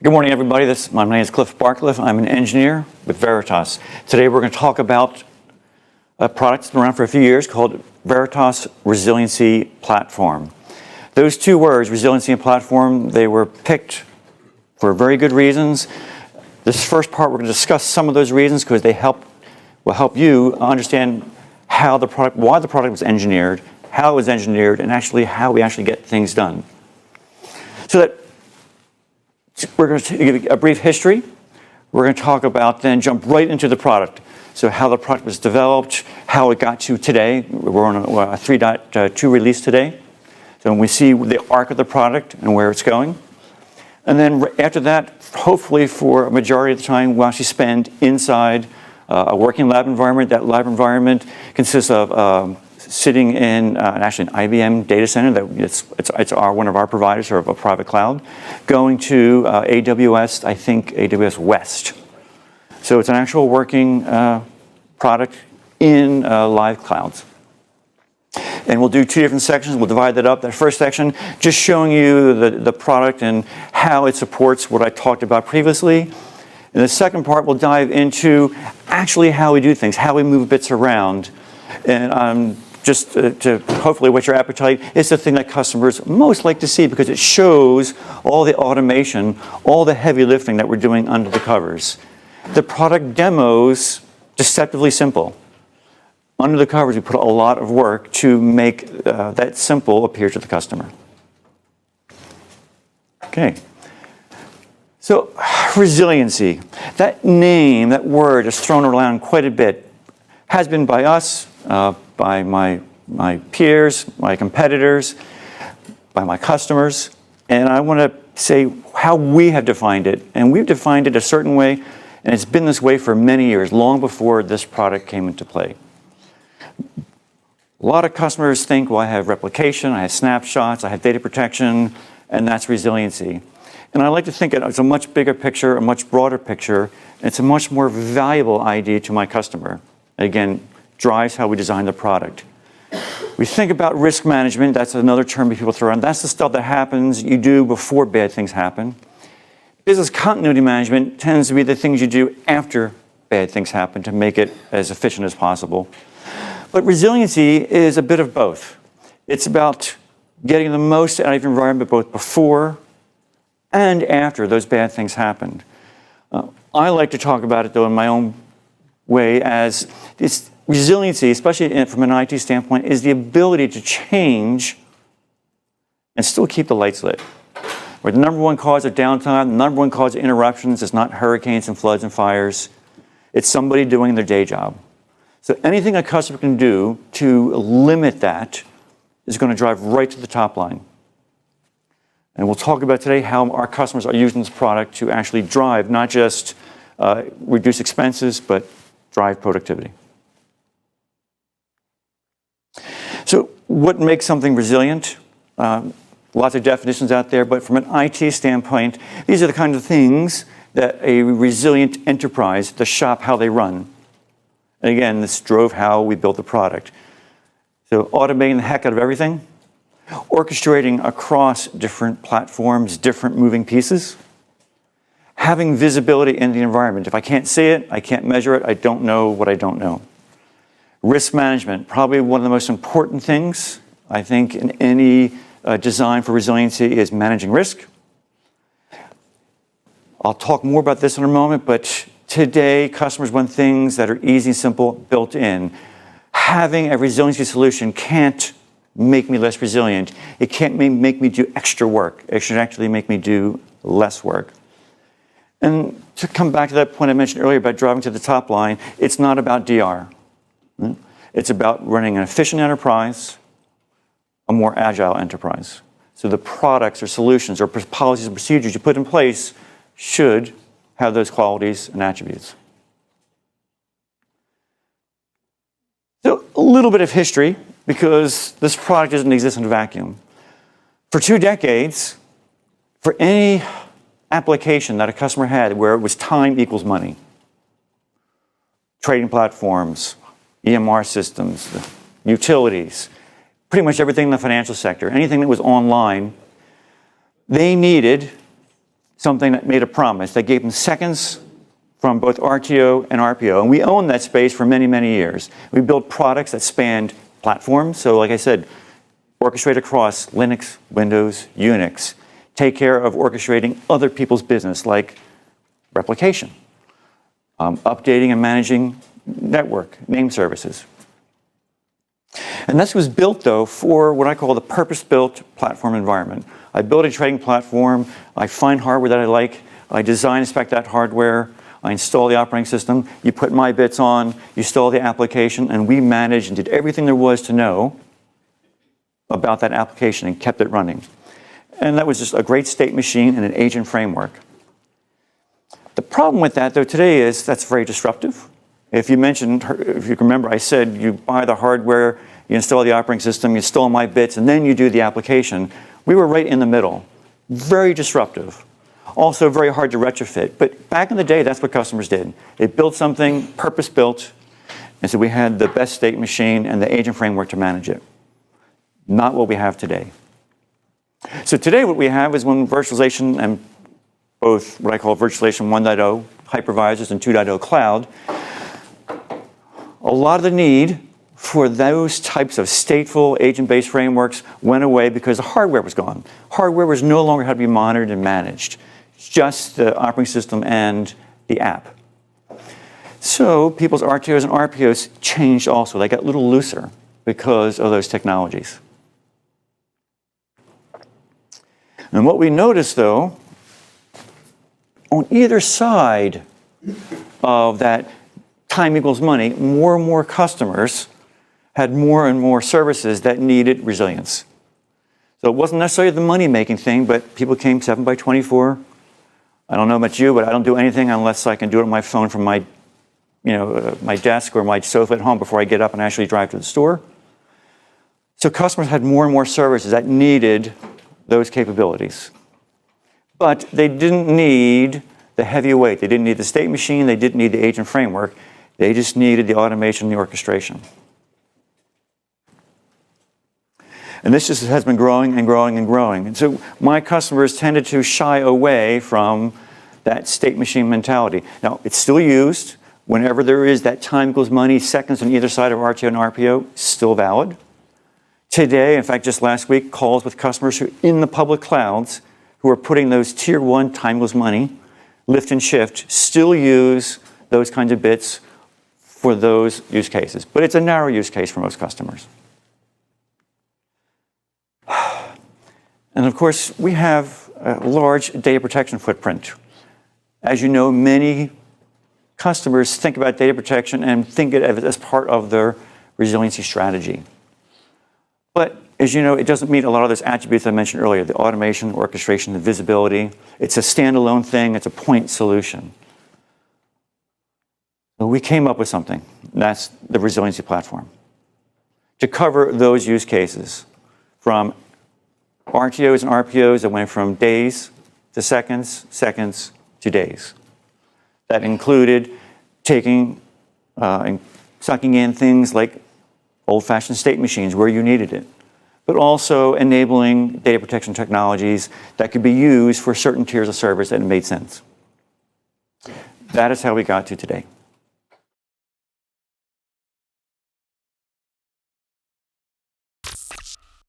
Good morning, everybody. My name is Clifford Barcliff. I'm an engineer with Veritas. Today we're going to talk about a product that's been around for a few years called Veritas Resiliency Platform. Those two words, resiliency and platform, they were picked for very good reasons. This first part, we're going to discuss some of those reasons because they will help you understand why the product was engineered, how it was engineered, and actually how we actually get things done. So that we're going to give a brief history. We're going to talk about, then jump right into the product. So how the product was developed, how it got to today. We're on a 3.2 release today. So when we see the arc of the product and where it's going. And then after that, hopefully for a majority of the time, we'll actually spend inside a working lab environment. That lab environment consists of sitting in actually an IBM data center. It's one of our providers, or a private cloud, going to AWS, I think AWS West. So it's an actual working product in live clouds. And we'll do two different sections. We'll divide that up. That first section, just showing you the product and how it supports what I talked about previously. And the second part, we'll dive into actually how we do things, how we move bits around. And just to hopefully whet your appetite, it's the thing that customers most like to see because it shows all the automation, all the heavy lifting that we're doing under the covers. The product demo's deceptively simple. Under the covers, we put a lot of work to make that simple appear to the customer. Okay. So, resiliency. That name, that word is thrown around quite a bit. Has been by us, by my peers, my competitors, by my customers. And I want to say how we have defined it. And we've defined it a certain way, and it's been this way for many years, long before this product came into play. A lot of customers think, well, I have replication, I have snapshots, I have data protection, and that's resiliency. And I like to think it's a much bigger picture, a much broader picture, and it's a much more valuable idea to my customer. Again, drives how we design the product. We think about risk management. That's another term people throw around. That's the stuff that happens, you do before bad things happen. Business continuity management tends to be the things you do after bad things happen to make it as efficient as possible. But resiliency is a bit of both. It's about getting the most out of your environment both before and after those bad things happened. I like to talk about it, though, in my own way as this resiliency, especially from an IT standpoint, is the ability to change and still keep the lights lit. Where the number one cause of downtime, the number one cause of interruptions is not hurricanes and floods and fires. It's somebody doing their day job. So anything a customer can do to limit that is going to drive right to the top line. And we'll talk about today how our customers are using this product to actually drive, not just reduce expenses, but drive productivity. So what makes something resilient? Lots of definitions out there, but from an IT standpoint, these are the kind of things that a resilient enterprise, the shop, how they run. And again, this drove how we built the product. So automating the heck out of everything, orchestrating across different platforms, different moving pieces, having visibility in the environment. If I can't see it, I can't measure it, I don't know what I don't know. Risk management, probably one of the most important things, I think, in any design for resiliency is managing risk. I'll talk more about this in a moment, but today, customers want things that are easy and simple, built in. Having a resiliency solution can't make me less resilient. It can't make me do extra work. It should actually make me do less work. And to come back to that point I mentioned earlier about driving to the top line, it's not about DR. It's about running an efficient enterprise, a more agile enterprise. So the products or solutions or policies and procedures you put in place should have those qualities and attributes. So a little bit of history, because this product doesn't exist in a vacuum. For 2 decades, for any application that a customer had where it was time equals money, trading platforms, EMR systems, utilities, pretty much everything in the financial sector, anything that was online, they needed something that made a promise that gave them seconds from both RTO and RPO. And we owned that space for many, many years. We built products that spanned platforms. So like I said, orchestrate across Linux, Windows, Unix. Take care of orchestrating other people's business like replication, updating and managing network name services. And this was built, though, for what I call the purpose-built platform environment. I build a trading platform, I find hardware that I like, I design and spec that hardware, I install the operating system, you put my bits on, you install the application, and we managed and did everything there was to know about that application and kept it running. And that was just a great state machine and an agent framework. The problem with that, though, today is that's very disruptive. If you remember, I said you buy the hardware, you install the operating system, you install my bits, and then you do the application. We were right in the middle. Very disruptive. Also very hard to retrofit. But back in the day, that's what customers did. They built something purpose-built, and so we had the best state machine and the agent framework to manage it. Not what we have today. So today what we have is when virtualization and both what I call virtualization 1.0 hypervisors and 2.0 cloud, a lot of the need for those types of stateful agent-based frameworks went away because the hardware was gone. Hardware was no longer had to be monitored and managed. It's just the operating system and the app. So people's RTOs and RPOs changed also. They got a little looser because of those technologies. And what we noticed, though, on either side of that time equals money, more and more customers had more and more services that needed resilience. So it wasn't necessarily the money-making thing, but people came 7x24. I don't know about you, but I don't do anything unless I can do it on my phone from my, my desk or my sofa at home before I get up and actually drive to the store. So customers had more and more services that needed those capabilities. But they didn't need the heavyweight. They didn't need the state machine. They didn't need the agent framework. They just needed the automation and the orchestration. And this just has been growing and growing and growing. And so my customers tended to shy away from that state machine mentality. Now, it's still used whenever there is that time equals money, seconds on either side of RTO and RPO, still valid. Today, in fact, just last week, calls with customers who in the public clouds who are putting those tier 1 time equals money, lift and shift, still use those kinds of bits for those use cases. But it's a narrow use case for most customers. And of course, we have a large data protection footprint. As you know, many customers think about data protection and think it as part of their resiliency strategy. But as you know, it doesn't meet a lot of those attributes I mentioned earlier, the automation, orchestration, the visibility. It's a standalone thing. It's a point solution. So we came up with something. That's the Resiliency Platform. To cover those use cases from RTOs and RPOs that went from days to seconds, seconds to days. That included taking and sucking in things like old-fashioned state machines where you needed it, but also enabling data protection technologies that could be used for certain tiers of service that made sense. That is how we got to today.